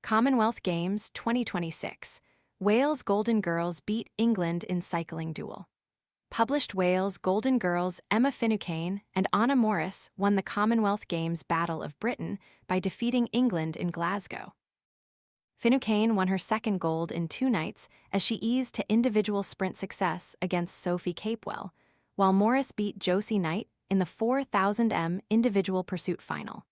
Commonwealth Games 2026. Wales Golden Girls beat England in cycling duel. Published Wales Golden Girls Emma Finucane and Anna Morris won the Commonwealth Games Battle of Britain by defeating England in Glasgow. Finucane won her second gold in 2 nights as she eased to individual sprint success against Sophie Capewell, while Morris beat Josie Knight in the 4,000 individual pursuit final.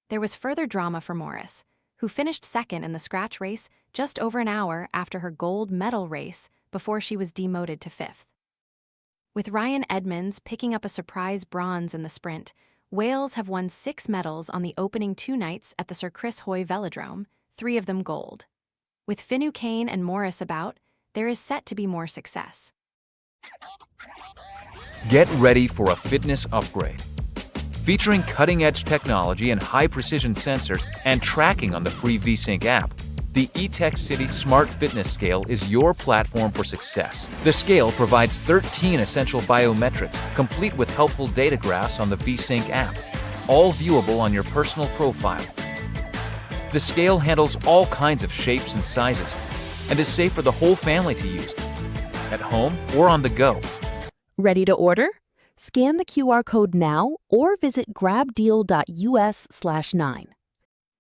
There was further drama for Morris, who finished second in the scratch race just over an hour after her gold medal race before she was demoted to 5th. With Rhian Edmunds picking up a surprise bronze in the sprint, Wales have won 6 medals on the opening 2 nights at the Sir Chris Hoy Velodrome, 3 of them gold. With Finucane and Morris about, there is set to be more success. Get ready for a fitness upgrade. Featuring cutting-edge technology and high-precision sensors and tracking on the free VSync app, the eTech City Smart Fitness Scale is your platform for success. The scale provides 13 essential biometrics, complete with helpful data graphs on the VSync app, all viewable on your personal profile. The scale handles all kinds of shapes and sizes and is safe for the whole family to use, at home or on the go. Ready to order? Scan the QR code now or visit grabdeal.us/9.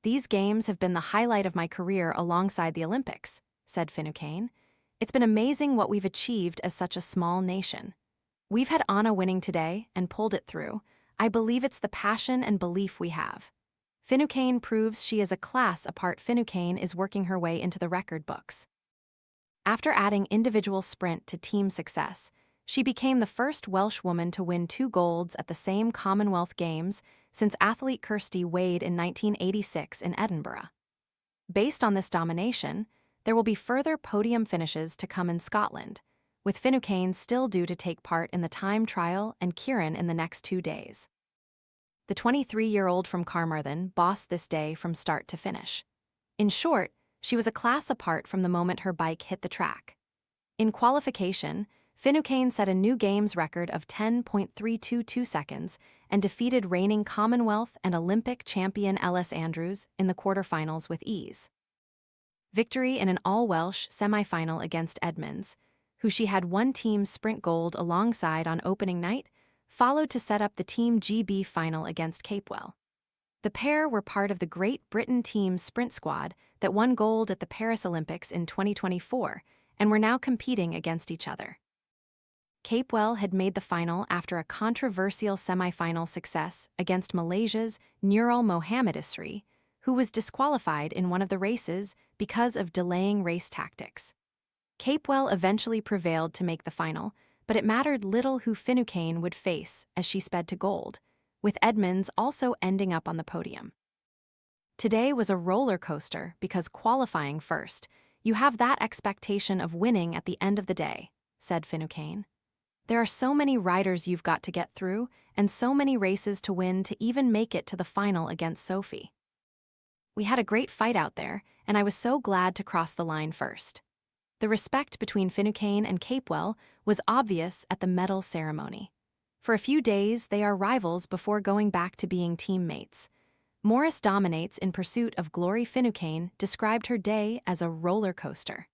These games have been the highlight of my career alongside the Olympics, said Finucane. It's been amazing what we've achieved as such a small nation. We've had Anna winning today and pulled it through. I believe it's the passion and belief we have. Finucane proves she is a class apart. Finucane is working her way into the record books. After adding individual sprint to team success, she became the first Welsh woman to win 2 golds at the same Commonwealth Games since athlete Kirsty Wade in 1986 in Edinburgh. Based on this domination, there will be further podium finishes to come in Scotland, with Finucane still due to take part in the time trial and Kieran in the next 2 days. The 23-year-old from Carmarthen bossed this day from start to finish. In short, she was a class apart from the moment her bike hit the track. In qualification, Finucane set a new games record of 10.322 seconds and defeated reigning Commonwealth and Olympic champion Ellis Andrews in the quarterfinals with ease. Victory in an all-Welsh semi-final against Edmunds, who she had 1 team sprint gold alongside on opening night, followed to set up the Team GB final against Capewell. The pair were part of the Great Britain team sprint squad that won gold at the Paris Olympics in 2024 and were now competing against each other. Capewell had made the final after a controversial semi-final success against Malaysia's Nurul Mohammadisri, who was disqualified in one of the races because of delaying race tactics. Capewell eventually prevailed to make the final, but it mattered little who Finucane would face as she sped to gold, with Edmunds also ending up on the podium. Today was a roller coaster because qualifying first, you have that expectation of winning at the end of the day, said Finucane. There are so many riders you've got to get through and so many races to win to even make it to the final against Sophie. We had a great fight out there, and I was so glad to cross the line first. The respect between Finucane and Capewell was obvious at the medal ceremony. For a few days, they are rivals before going back to being teammates. Morris dominates in pursuit of glory. Finucane described her day as a roller coaster.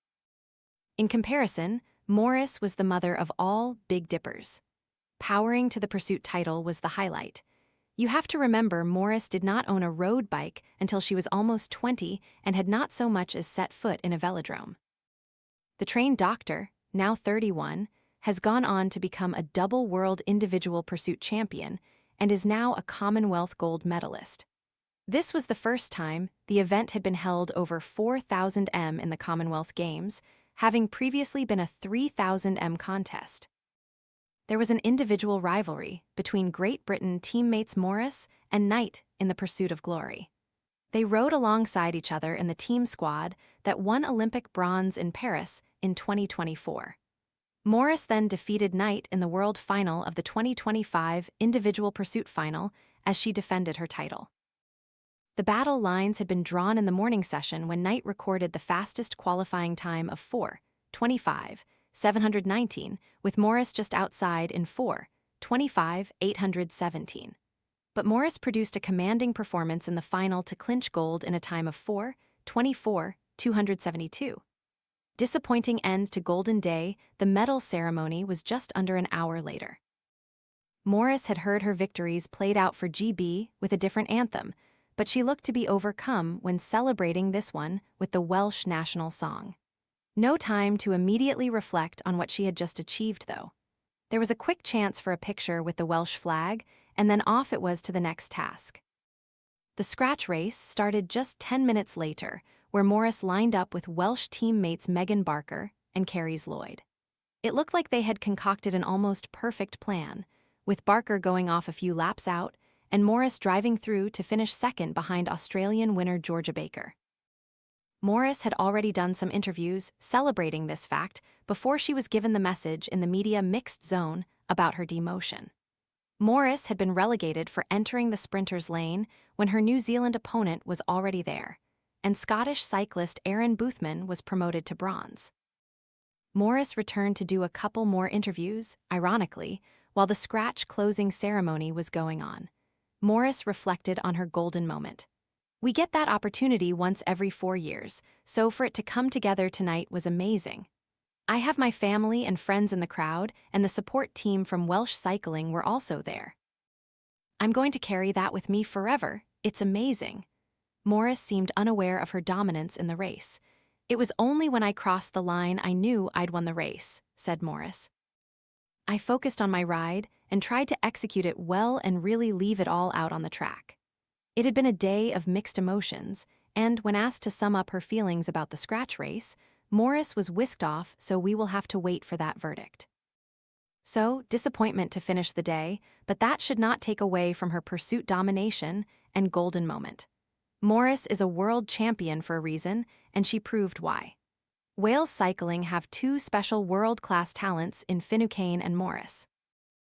In comparison, Morris was the mother of all Big Dippers. Powering to the pursuit title was the highlight. You have to remember Morris did not own a road bike until she was almost 20 and had not so much as set foot in a velodrome. The trained doctor, now 31, has gone on to become a double world individual pursuit champion and is now a Commonwealth gold medalist. This was the first time the event had been held over 4,000 m in the Commonwealth Games, having previously been a 3,000 m contest. There was an individual rivalry between Great Britain teammates Morris and Knight in the pursuit of glory. They rode alongside each other in the team squad that won Olympic bronze in Paris in 2024. Morris then defeated Knight in the world final of the 2025 individual pursuit final as she defended her title. The battle lines had been drawn in the morning session when Knight recorded the fastest qualifying time of 4:25.719, with Morris just outside in 4:25.817. But Morris produced a commanding performance in the final to clinch gold in a time of 24,272. Disappointing end to Golden Day, the medal ceremony was just under an hour later. Morris had heard her victories played out for GB with a different anthem, but she looked to be overcome when celebrating this one with the Welsh national song. No time to immediately reflect on what she had just achieved, though. There was a quick chance for a picture with the Welsh flag, and then off it was to the next task. The scratch race started just 10 minutes later, where Morris lined up with Welsh teammates Megan Barker and Carries Lloyd. It looked like they had concocted an almost perfect plan, with Barker going off a few laps out and Morris driving through to finish second behind Australian winner Georgia Baker. Morris had already done some interviews celebrating this fact before she was given the message in the media mixed zone about her demotion. Morris had been relegated for entering the sprinter's lane when her New Zealand opponent was already there, and Scottish cyclist Aaron Boothman was promoted to bronze. Morris returned to do a couple more interviews, ironically, while the scratch closing ceremony was going on. Morris reflected on her golden moment. We get that opportunity once every 4 years, so for it to come together tonight was amazing. I have my family and friends in the crowd, and the support team from Welsh Cycling were also there. I'm going to carry that with me forever. It's amazing. Morris seemed unaware of her dominance in the race. It was only when I crossed the line I knew I'd won the race, said Morris. I focused on my ride and tried to execute it well and really leave it all out on the track. It had been a day of mixed emotions, and when asked to sum up her feelings about the scratch race, Morris was whisked off, so we will have to wait for that verdict. So, disappointment to finish the day, but that should not take away from her pursuit domination and golden moment. Morris is a world champion for a reason, and she proved why. Wales Cycling have 2 special world-class talents in Finucane and Morris.